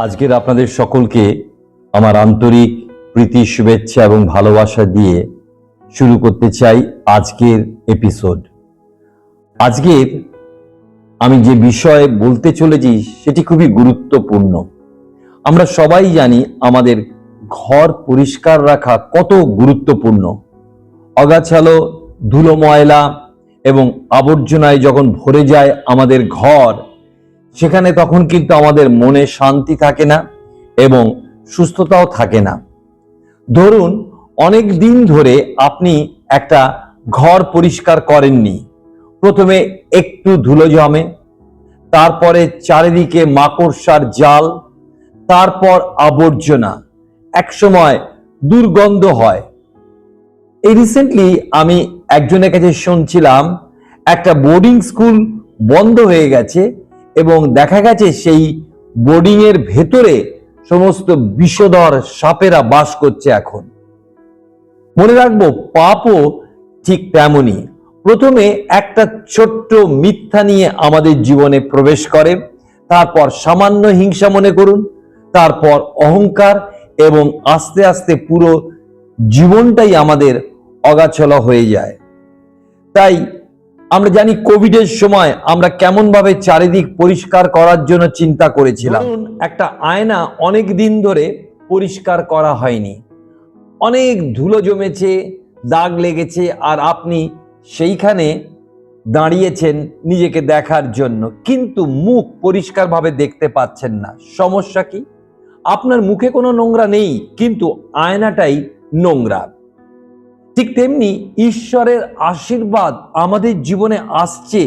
আজকের আপনাদের সকলকে আমার আন্তরিক প্রীতি, শুভেচ্ছা এবং ভালোবাসা দিয়ে শুরু করতে চাই আজকের এপিসোড। আজকের আমি যে বিষয়ে বলতে চলেছি সেটি খুবই গুরুত্বপূর্ণ। আমরা সবাই জানি আমাদের ঘর পরিষ্কার রাখা কত গুরুত্বপূর্ণ। অগাছালো, ধুলো, ময়লা এবং আবর্জনায় যখন ভরে যায় আমাদের ঘর, সেখানে তখন কিন্তু আমাদের মনে শান্তি থাকে না এবং সুস্থতাও থাকে না। ধরুন, অনেক দিন ধরে আপনি একটা ঘর পরিষ্কার করেননি। প্রথমে একটু ধুলো জমে, তারপরে চারিদিকে মাকড়সার জাল, তারপর আবর্জনা, একসময় দুর্গন্ধ হয়। এই রিসেন্টলি আমি একজনের কাছে শুনছিলাম একটা বোর্ডিং স্কুল বন্ধ হয়ে গেছে এবং দেখা গেছে সেই বোর্ডিং এর ভেতরে সমস্ত বিষধর সাপেরা বাস করছে। এখন মনে রাখবো, পাপও ঠিক তেমনই। প্রথমে একটা ছোট্ট মিথ্যা নিয়ে আমাদের জীবনে প্রবেশ করে, তারপর সামান্য হিংসা মনে করুন, তারপর অহংকার, এবং আস্তে আস্তে পুরো জীবনটাই আমাদের অগাছলা হয়ে যায়। তাই আমরা জানি কোভিডের সময় আমরা কেমন ভাবে চারিদিক পরিষ্কার করার জন্য চিন্তা করেছিলাম। একটা আয়না অনেক দিন ধরে পরিষ্কার করা হয়নি, অনেক ধুলো জমেছে, দাগ লেগেছে, আর আপনি সেইখানে দাঁড়িয়েছেন নিজেকে দেখার জন্য, কিন্তু মুখ পরিষ্কারভাবে দেখতে পাচ্ছেন না। সমস্যা কি? আপনার মুখে কোনো নোংরা নেই, কিন্তু আয়নাটাই নোংরা। ঠিক তেমনি ঈশ্বরের আশীর্বাদ আমাদের জীবনে আসছে,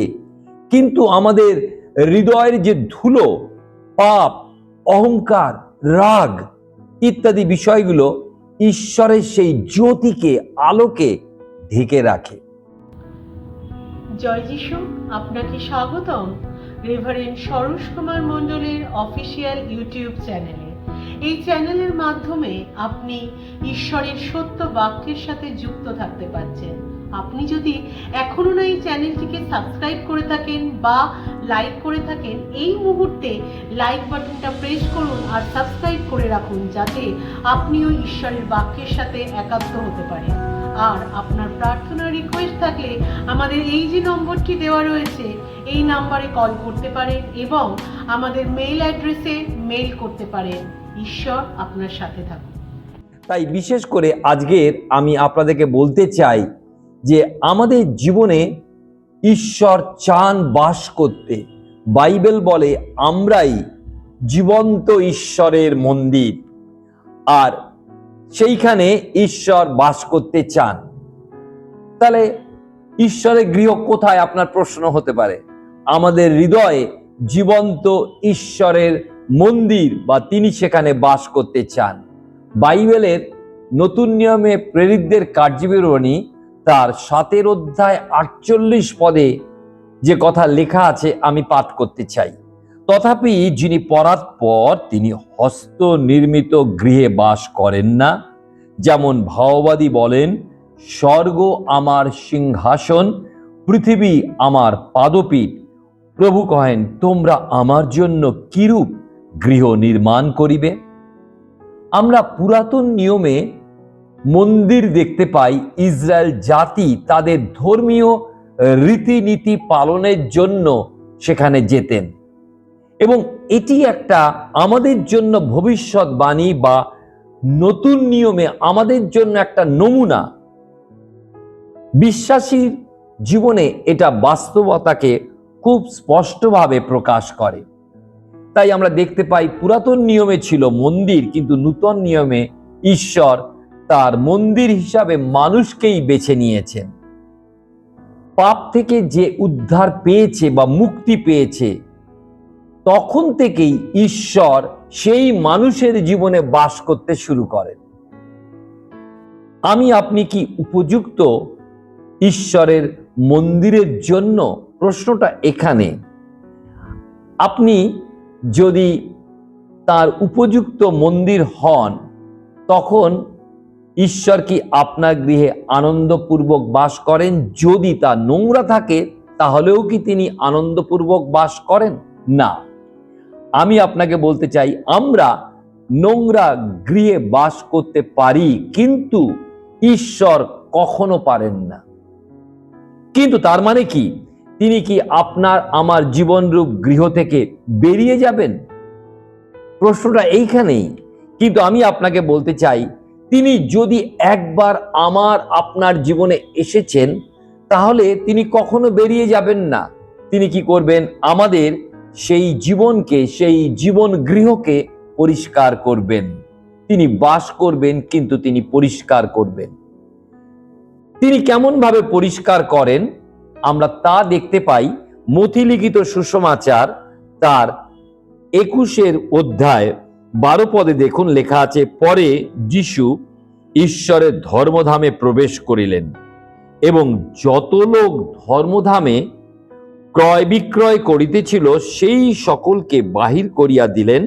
কিন্তু আমাদের হৃদয়ের যে ধুলো, পাপ, অহংকার, রাগ ইত্যাদি বিষয়গুলো ঈশ্বরের সেই জ্যোতিকে, আলোকে ঢেকে রাখে। জয় যিশু, আপনাকে স্বাগতম রেভারেন্ড সরোজ কুমার মণ্ডলের অফিসিয়াল ইউটিউব চ্যানেলে। এই চ্যানেলের মাধ্যমে আপনি ঈশ্বরের সত্য বাক্যের সাথে যুক্ত থাকতে পারছেন। আপনি যদি এখনো না এই চ্যানেলটিকে সাবস্ক্রাইব করে থাকেন বা লাইক করে থাকেন, এই মুহূর্তে লাইক বাটনটা প্রেস করুন আর সাবস্ক্রাইব করে রাখুন, যাতে আপনিও ঈশ্বরের বাক্যের সাথে একাত্ম হতে পারেন। আর আপনার প্রার্থনা রিকোয়েস্ট থাকলে আমাদের এই যে নম্বরটি দেওয়া রয়েছে, এই নাম্বারে কল করতে পারেন এবং আমাদের মেইল অ্যাড্রেসে মেইল করতে পারেন। ঈশ্বর আপনার সাথে থাকুন। তাই বিশেষ করে আজকের আমি আপনাদেরকে বলতে চাই যে আমাদের জীবনে ঈশ্বর চান বাস করতে। বাইবেল বলে আমরাই জীবন্ত ঈশ্বরের মন্দির, আর সেইখানে ঈশ্বর বাস করতে চান। তাহলে ঈশ্বরের গৃহ কোথায়, আপনার প্রশ্ন হতে পারে। আমাদের হৃদয়ে জীবন্ত ঈশ্বরের মন্দির, বা তিনি সেখানে বাস করতে চান। বাইবেলের নতুন নিয়মে প্রেরিতদের কার্যবিবরণী তার 7 অধ্যায় 48 পদে যে কথা লেখা আছে আমি পাঠ করতে চাই। তথাপি যিনি পরাৎপর, তিনি হস্ত নির্মিত গৃহে বাস করেন না। যেমন ভাববাদী বলেন, স্বর্গ আমার সিংহাসন, পৃথিবী আমার পাদপীঠ। প্রভু কহেন, তোমরা আমার জন্য কিরূপ গৃহ নির্মাণ করিবে। আমরা পুরাতন নিয়মে মন্দির দেখতে পাই। ইসরায়েল জাতি তাদের ধর্মীয় রীতিনীতি পালনের জন্য সেখানে যেতেন, এবং এটি একটা আমাদের জন্য ভবিষ্যৎবাণী বা নতুন নিয়মে আমাদের জন্য একটা নমুনা। বিশ্বাসীর জীবনে এটা বাস্তবতাকে খুব স্পষ্টভাবে প্রকাশ করে। তাই আমরা দেখতে পাই পুরাতন নিয়মে ছিল মন্দির, কিন্তু নূতন নিয়মে ঈশ্বর তার মন্দির হিসাবে মানুষকেই বেছে নিয়েছেন। পাপ থেকে যে উদ্ধার পেয়েছে বা মুক্তি পেয়েছে, তখন থেকেই ঈশ্বর সেই মানুষের জীবনে বাস করতে শুরু করেন। আমি আপনি কি উপযুক্ত ঈশ্বরের মন্দিরের জন্য? প্রশ্নটা এখানে। আপনি যদি তার উপযুক্ত মন্দির হন, তখন ঈশ্বর কি আপনার গৃহে আনন্দপূর্বক বাস করেন? যদি তা নোংরা থাকে, তাহলেও কি তিনি আনন্দপূর্বক বাস করেন? না। আমি আপনাকে বলতে চাই, আমরা নোংরা গৃহে বাস করতে পারি, কিন্তু ঈশ্বর কখনো পারেন না। কিন্তু তার মানে কি তিনি কি আপনার আমার জীবনরূপ গৃহ থেকে বেরিয়ে যাবেন? প্রশ্নটা এইখানেই। কিন্তু আমি আপনাকে বলতে চাই, তিনি যদি একবার আমার আপনার জীবনে এসেছেন, তাহলে তিনি কখনো বেরিয়ে যাবেন না। তিনি কি করবেন? আমাদের সেই জীবনকে, সেই জীবন গৃহকে পরিষ্কার করবেন। তিনি বাস করবেন, কিন্তু তিনি পরিষ্কার করবেন। তিনি কেমন ভাবে পরিষ্কার করেন আমরা তা দেখতে পাই মথি লিখিত সুসমাচার তার 21 অধ্যায় 12 পদে। দেখুন, লেখা আছে, পরে যিশু ঈশ্বরের ধর্মধামে প্রবেশ করিলেন এবং যত লোক ধর্মধামে ক্রয় বিক্রয় করিতেছিল সেই সকলকে বাহির করিয়া দিলেন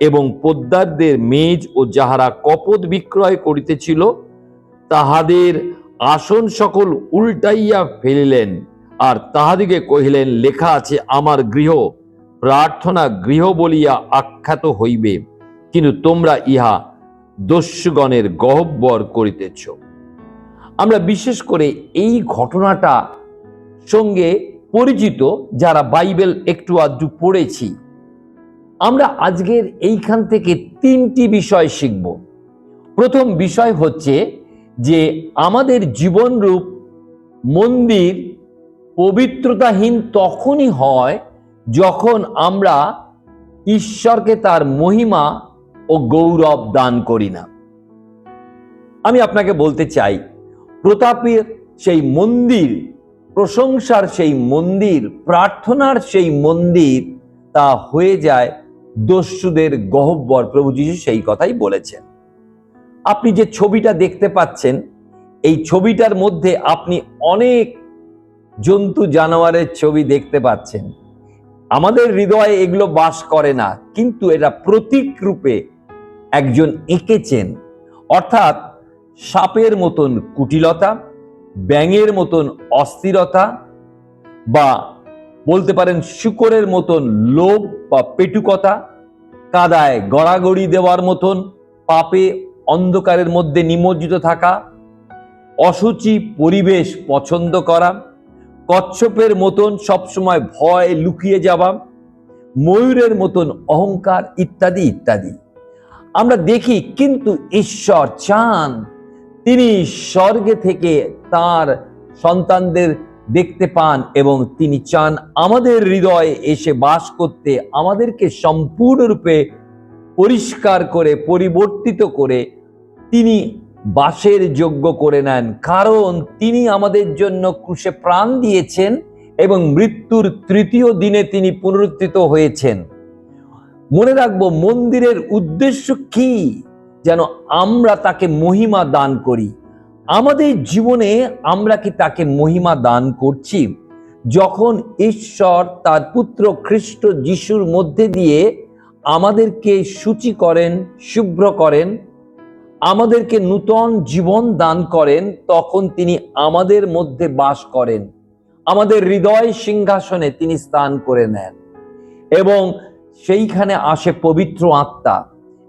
এবং পোদ্দারদের মেজ ও যাহারা কপত বিক্রয় করিতেছিল তাহাদের আসন সকল উল্টাইয়া ফেলিলেন, আর তাহাদিকে কহিলেন, লেখা আছে, আমার গৃহ প্রার্থনা গৃহ বলিয়া আখ্যাত হইবে, কিন্তু তোমরা ইহা দস্যুগণের গহ্বর করিতেছ। আমরা বিশেষ করে এই ঘটনাটা সঙ্গে পরিচিত যারা বাইবেল একটু আধটু পড়েছি। আমরা আজকের এইখান থেকে 3টি বিষয় শিখব। প্রথম বিষয় হচ্ছে যে আমাদের জীবনরূপ মন্দির পবিত্রতাহীন তখনই হয় যখন আমরা ঈশ্বরকে তার মহিমা ও গৌরব দান করি না। আমি আপনাকে বলতে চাই, প্রতাপের সেই মন্দির, প্রশংসার সেই মন্দির, প্রার্থনার সেই মন্দির, তা হয়ে যায় দস্যুদের গহ্বর। প্রভু যীশু সেই কথাই বলেছেন। আপনি যে ছবিটা দেখতে পাচ্ছেন, এই ছবিটার মধ্যে আপনি অনেক জন্তু জানোয়ারের ছবি দেখতে পাচ্ছেন। আমাদের হৃদয়ে এগুলো বাস করে না, কিন্তু এটা প্রতীক রূপে একজন এঁকেছেন। অর্থাৎ সাপের মতন কুটিলতা, ব্যাঙের মতন অস্থিরতা, বা বলতে পারেন শূকরের মতন লোভ বা পেটুকতা, কাদায় গড়াগড়ি দেওয়ার মতন পাপে অন্ধকারের মধ্যে নিমজ্জিত থাকা, অসুচি পরিবেশ পছন্দ করা, কচ্ছপের মতন সবসময় ভয় লুকিয়ে যাওয়া, ময়ূরের মতন অহংকার, ইত্যাদি ইত্যাদি আমরা দেখি। কিন্তু ঈশ্বর চান তিনি স্বর্গে থেকে তার সন্তানদের দেখতে পান এবং তিনি চান আমাদের হৃদয়ে এসে বাস করতে, আমাদেরকে সম্পূর্ণরূপে পরিষ্কার করে পরিবর্তিত করে তিনি বাসের যোগ্য করে নেন। কারণ তিনি আমাদের জন্য ক্রুশে প্রাণ দিয়েছেন এবং মৃত্যুর 3য় দিনে তিনি পুনরুত্থিত হয়েছেন। মনে রাখবো, মন্দিরের উদ্দেশ্য কি? যেন আমরা তাকে মহিমা দান করি। আমাদের জীবনে আমরা কি তাকে মহিমা দান করছি? যখন ঈশ্বর তার পুত্র খ্রিস্ট যিশুর মধ্যে দিয়ে আমাদেরকে সূচি করেন, শুভ্র করেন, আমাদেরকে নূতন জীবন দান করেন, তখন তিনি আমাদের মধ্যে বাস করেন, আমাদের হৃদয় সিংহাসনে তিনি স্থান করে নেন এবং সেইখানে আসে পবিত্র আত্মা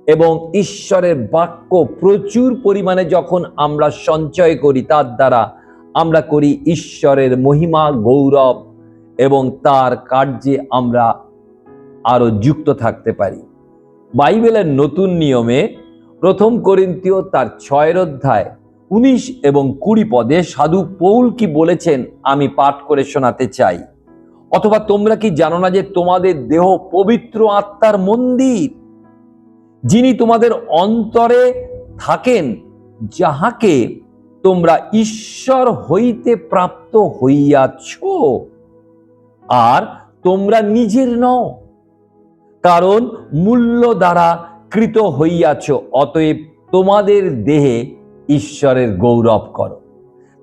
এবং ঈশ্বরের বাক্য প্রচুর পরিমাণে যখন আমরা সঞ্চয় করি, তার দ্বারা আমরা করি ঈশ্বরের মহিমা, গৌরব এবং তার কার্যে আমরা আরো যুক্ত থাকতে পারি। বাইবেলের নতুন নিয়মে 1 করিন্থীয় তার 6 অধ্যায় 19 এবং 20 পদে সাধু পৌল কি বলেছেন আমি পাঠ করে শোনাতে চাই। অথবা তোমরা কি জানো না যে তোমাদের দেহ পবিত্র আত্মার মন্দির, যিনি তোমাদের অন্তরে থাকেন, যাহাকে তোমরা ঈশ্বর হইতে প্রাপ্ত হইয়াছ, আর তোমরা নিজের নও, কারণ মূল্য দ্বারা কৃত হইয়াছ, অতএব তোমাদের দেহে ঈশ্বরের গৌরব করো।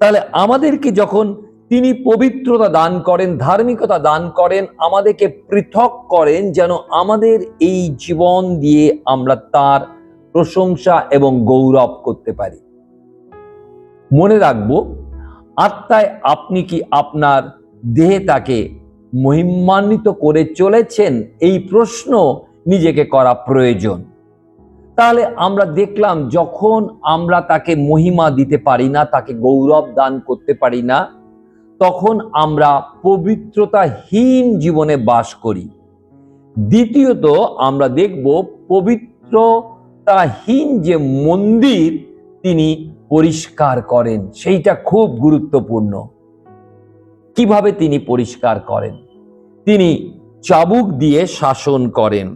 তাহলে আমাদেরকে যখন তিনি পবিত্রতা দান করেন, ধার্মিকতা দান করেন, আমাদেরকে পৃথক করেন, যেন আমাদের এই জীবন দিয়ে আমরা তার প্রশংসা এবং গৌরব করতে পারি। মনে রাখবো, আত্মায় আপনি কি আপনার দেহে তাকে মহিমান্বিত করে চলেছেন? এই প্রশ্ন নিজেকে করা প্রয়োজন। তাহলে আমরা দেখলাম, যখন আমরা তাকে মহিমা দিতে পারি না, তাকে গৌরব দান করতে পারি না, তখন আমরা পবিত্রতাহীন জীবনে বাস করি। দ্বিতীয়ত আমরা দেখব, পবিত্রতাহীন যে মন্দির তিনি পরিষ্কার করেন, সেইটা খুব গুরুত্বপূর্ণ। কিভাবে তিনি পরিষ্কার করেন? তিনি চাবুক দিয়ে শাসন করেন।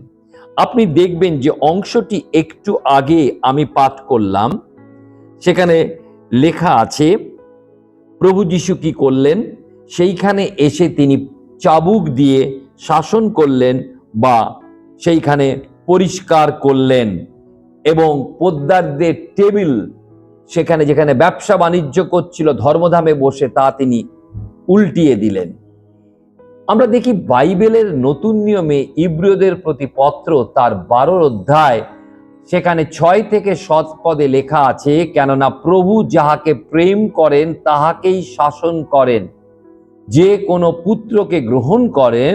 আপনি দেখবেন যে অংশটি একটু আগে আমি পাঠ করলাম, সেখানে লেখা আছে প্রভু যীশু কি করলেন, সেইখানে এসে তিনি চাবুক দিয়ে শাসন করলেন বা সেইখানে পরিষ্কার করলেন, এবং পোদ্দারদের টেবিল, সেখানে যেখানে ব্যবসা বাণিজ্য করছিল ধর্মধামে বসে, তা তিনি উল্টিয়ে দিলেন। আমরা দেখি বাইবেলের নতুন নিয়মে ইব্রিয়দের প্রতি পত্র তার 12 অধ্যায়, সেখানে 6 থেকে 7 পদে লেখা আছে, কেননা প্রভু যাহাকে প্রেম করেন তাহাকেই শাসন করেন, যে কোনো পুত্রকে গ্রহণ করেন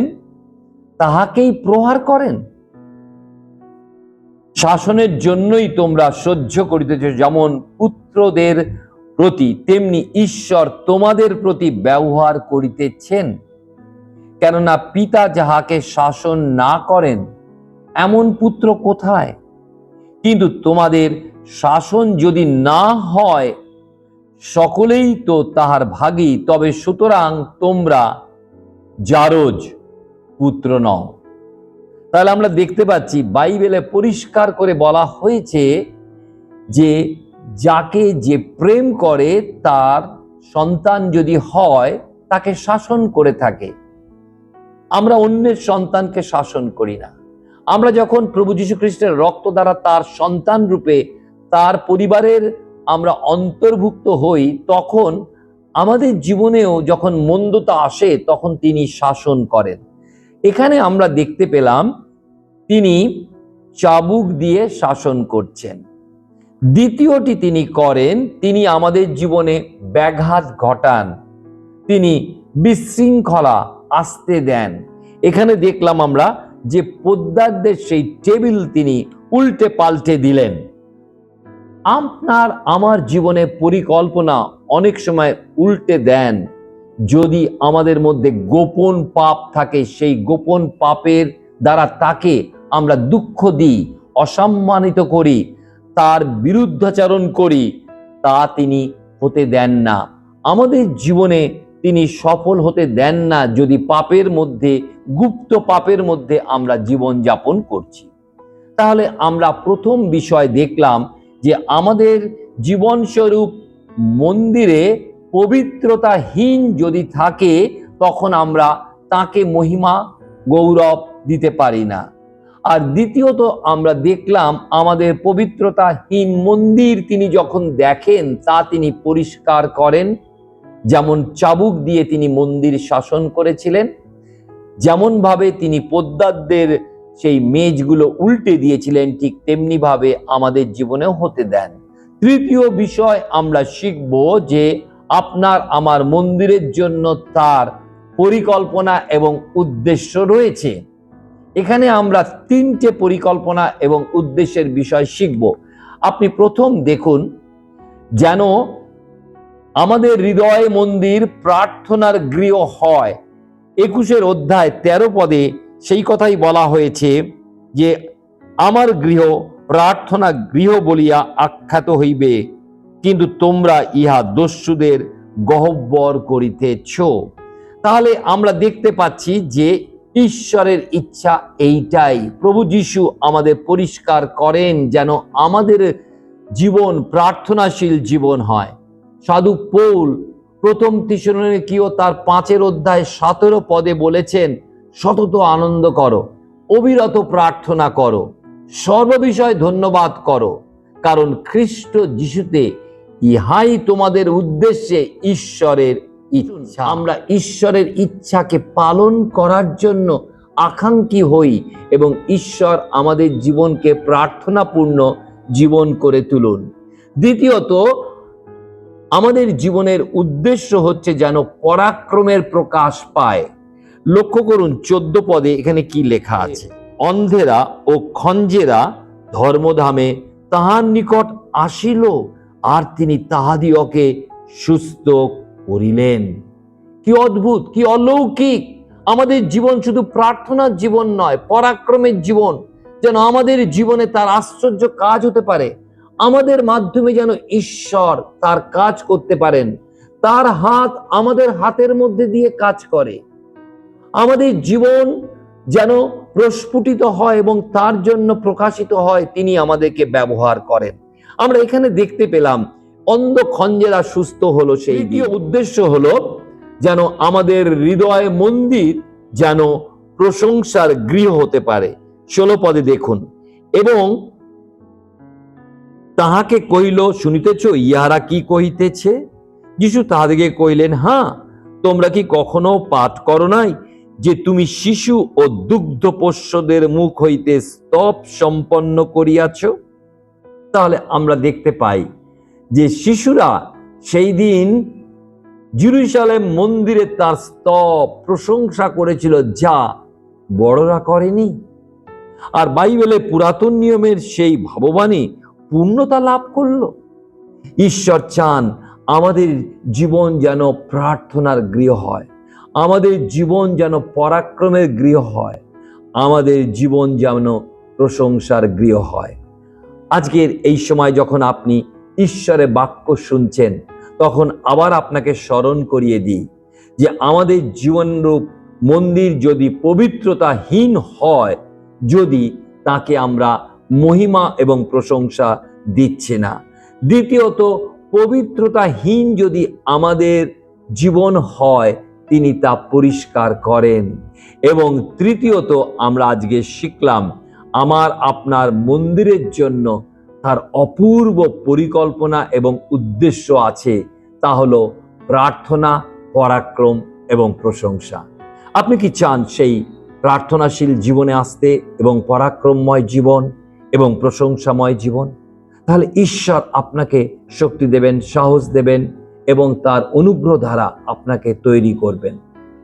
তাহাকেই প্রহার করেন। শাসনের জন্যই তোমরা সহ্য করিতেছ, যেমন পুত্রদের প্রতি তেমনি ঈশ্বর তোমাদের প্রতি ব্যবহার করিতেছেন। কেননা পিতা যাহাকে শাসন না করেন এমন পুত্র কোথায়? কিন্তু তোমাদের শাসন যদি না হয়, সকলেই তো তাহার ভাগী, তবে সুতরাং তোমরা জারজ পুত্র নও। তাহলে আমরা দেখতে পাচ্ছি বাইবেলে পরিষ্কার করে বলা হয়েছে যে যাকে যে প্রেম করে তার সন্তান যদি হয় তাকে শাসন করে থাকে। আমরা অন্যের সন্তানকে শাসন করি না। আমরা যখন প্রভু যীশু খ্রিস্টের রক্ত দ্বারা তার সন্তান রূপে তার পরিবারের আমরা অন্তর্ভুক্ত হই, তখন আমাদের জীবনেও যখন মন্দতা আসে তখন তিনি শাসন করেন। এখানে আমরা দেখতে পেলাম তিনি চাবুক দিয়ে শাসন করছেন। দ্বিতীয়টি তিনি করেন, তিনি আমাদের জীবনে ব্যাঘাত ঘটান, তিনি বিশৃঙ্খলা আসতে দেন। এখানে দেখলাম আমরা যে পোদ্দারদের সেই টেবিল তিনি উল্টে পাল্টে দিলেন। আপনার আমার জীবনে পরিকল্পনা অনেক সময় উল্টে দেন। যদি আমাদের মধ্যে গোপন পাপ থাকে, সেই গোপন পাপের দ্বারা তাকে আমরা দুঃখ দিই, অসম্মানিত করি, তার বিরুদ্ধাচরণ করি, তা তিনি হতে দেন না। আমাদের জীবনে তিনি সফল হতে দেন না যদি পাপের মধ্যে, গুপ্ত পাপের মধ্যে আমরা জীবন যাপন করছি। তাহলে আমরা প্রথম বিষয় দেখলাম যে আমাদের জীবনস্বরূপ মন্দিরে পবিত্রতাহীন যদি থাকে, তখন আমরা তাকে মহিমা গৌরব দিতে পারি না। আর দ্বিতীয়ত আমরা দেখলাম আমাদের পবিত্রতাহীন মন্দির তিনি যখন দেখেন তা তিনি পরিষ্কার করেন। যেমন চাবুক দিয়ে তিনি মন্দির শাসন করেছিলেন, যেমন ভাবে তিনি পোদ্দারদের সেই মেজগুলো উল্টে দিয়েছিলেন, ঠিক তেমনি ভাবে আমাদের জীবনেও হতে দেন। তৃতীয় বিষয় আমরা শিখব যে আপনার আমার মন্দিরের জন্য তার পরিকল্পনা এবং উদ্দেশ্য রয়েছে। এখানে আমরা 3টে পরিকল্পনা এবং উদ্দেশ্যের বিষয় শিখব। আপনি প্রথম দেখুন, যেন আমাদের হৃদয় মন্দির প্রার্থনার গৃহ হয়। 21 অধ্যায় 13 পদে সেই কথাই বলা হয়েছে যে আমার গৃহ প্রার্থনা গৃহ বলিয়া আখ্যাত হইবে, কিন্তু তোমরা ইহা দস্যুদের গহ্বর করিতেছ। তাহলে আমরা দেখতে পাচ্ছি যে ঈশ্বরের ইচ্ছা এইটাই। প্রভু যীশু আমাদের পরিষ্কার করেন যেন আমাদের জীবন প্রার্থনাশীল জীবন হয়। সাধু পৌল প্রথম থিসসলুনিকীয় তার 5 অধ্যায় 17 পদে বলেছেন, সতত আনন্দ করো, অবিরত প্রার্থনা করো, সর্ববিষয় ধন্যবাদ করো, কারণ খ্রিস্ট যিশুতে ইহাই তোমাদের উদ্দেশ্যে ঈশ্বরের ইচ্ছা। আমরা ঈশ্বরের ইচ্ছাকে পালন করার জন্য আকাঙ্ক্ষী হই এবং ঈশ্বর আমাদের জীবনকে প্রার্থনাপূর্ণ জীবন করে তুলুন। দ্বিতীয়ত আমাদের জীবনের উদ্দেশ্য হচ্ছে যেন পরাক্রমের প্রকাশ পায়। লক্ষ্য করুন 14 পদে এখানে কি লেখা আছে, অন্ধেরা ও খঞ্জেরা ধর্মধামে তাহার নিকট আসিল, আর তিনি তাহাদিওকে সুস্থ করিলেন। কি অদ্ভুত, কি অলৌকিক! আমাদের জীবন শুধু প্রার্থনার জীবন নয়, পরাক্রমের জীবন। যেন আমাদের জীবনে তার আশ্চর্য কাজ হতে পারে, আমাদের মাধ্যমে যেন ঈশ্বর তার কাজ করতে পারেন। তার হাত আমাদের হাতের মধ্যে দিয়ে কাজ করে, আমাদের জীবন যেন প্রস্ফুটিত হয় এবং তার জন্য প্রকাশিত হয়, তিনি আমাদেরকে ব্যবহার করেন। আমরা এখানে দেখতে পেলাম অন্ধ খঞ্জেরা সুস্থ হলো। সেই দ্বিতীয় উদ্দেশ্য হলো যেন আমাদের হৃদয় মন্দির যেন প্রশংসার গৃহ হতে পারে। 16 পদে দেখুন, এবং তাহাকে কহিল, শুনিতেছ ইহারা কি কহিতেছে? যিশু তাহাদিকে কহিলেন, হ্যাঁ, তোমরা কি কখনো পাঠ করো নাই যে তুমি শিশু ও দুগ্ধপোষ্যদের মুখ হইতে স্তব সম্পন্ন করিয়াছ? তাহলে আমরা দেখতে পাই যে শিশুরা সেই দিন জেরুজালেম মন্দিরে তার স্তব প্রশংসা করেছিল, যা বড়রা করেনি। আর বাইবেলে পুরাতন নিয়মের সেই ভাববাণী পূর্ণতা লাভ করলো। ঈশ্বর চান আমাদের জীবন যেন প্রার্থনার গৃহ হয়, আমাদের জীবন যেন পরাক্রমের গৃহ হয়, আমাদের জীবন যেন প্রশংসার গৃহ হয়। আজকের এই সময় যখন আপনি ঈশ্বরের বাক্য শুনছেন, তখন আবার আপনাকে স্মরণ করিয়ে দিই যে আমাদের জীবনরূপ মন্দির যদি পবিত্রতাহীন হয়, যদি তাকে আমরা মহিমা এবং প্রশংসা দিচ্ছে না। দ্বিতীয়ত, পবিত্রতাহীন যদি আমাদের জীবন হয়, তিনি তা পরিষ্কার করেন। এবং তৃতীয়ত, আমরা আজকে শিখলাম আমার আপনার মন্দিরের জন্য তার অপূর্ব পরিকল্পনা এবং উদ্দেশ্য আছে, তা হলো প্রার্থনা, পরাক্রম এবং প্রশংসা। আপনি কি চান সেই প্রার্থনাশীল জীবনে আসতে এবং পরাক্রমময় জীবন এবং প্রশংসাময় জীবন? তাহলে ঈশ্বর আপনাকে শক্তি দেবেন, সাহস দেবেন এবং তার অনুগ্রহ দ্বারা আপনাকে তৈরি করবেন।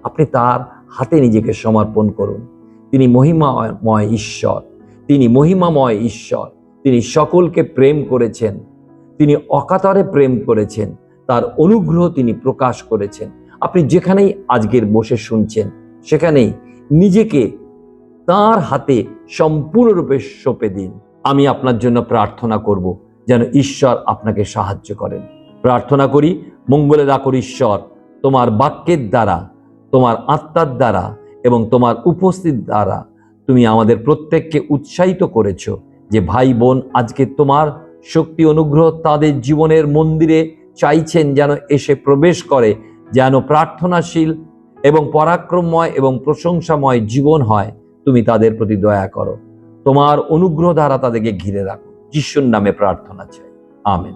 আপনি তার হাতে নিজেকে সমর্পণ করুন। তিনি মহিমাময় ঈশ্বর, তিনি মহিমাময় ঈশ্বর। তিনি সকলকে প্রেম করেছেন, তিনি অকাতরে প্রেম করেছেন, তার অনুগ্রহ তিনি প্রকাশ করেছেন। আপনি যেখানেই আজকের বসে শুনছেন, সেখানেই নিজেকে তার হাতে সম্পূর্ণরূপে সঁপে দিন। আমি আপনার জন্য প্রার্থনা করব যেন ঈশ্বর আপনাকে সাহায্য করেন। প্রার্থনা করি, মঙ্গলের আকর ঈশ্বর, তোমার বাক্যের দ্বারা, তোমার আত্মার দ্বারা এবং তোমার উপস্থিত দ্বারা তুমি আমাদের প্রত্যেককে উৎসাহিত করেছো যে ভাই বোন আজকে তোমার শক্তি অনুগ্রহ তাদের জীবনের মন্দিরে চাইছেন যেন এসে প্রবেশ করে, যেন প্রার্থনাশীল এবং পরাক্রমময় এবং প্রশংসাময় জীবন হয়। তুমি তাদের প্রতি দয়া করো, তোমার অনুগ্রহ দ্বারা তাদেরকে ঘিরে রাখো। যিশুর নামে প্রার্থনা চাই, আমেন।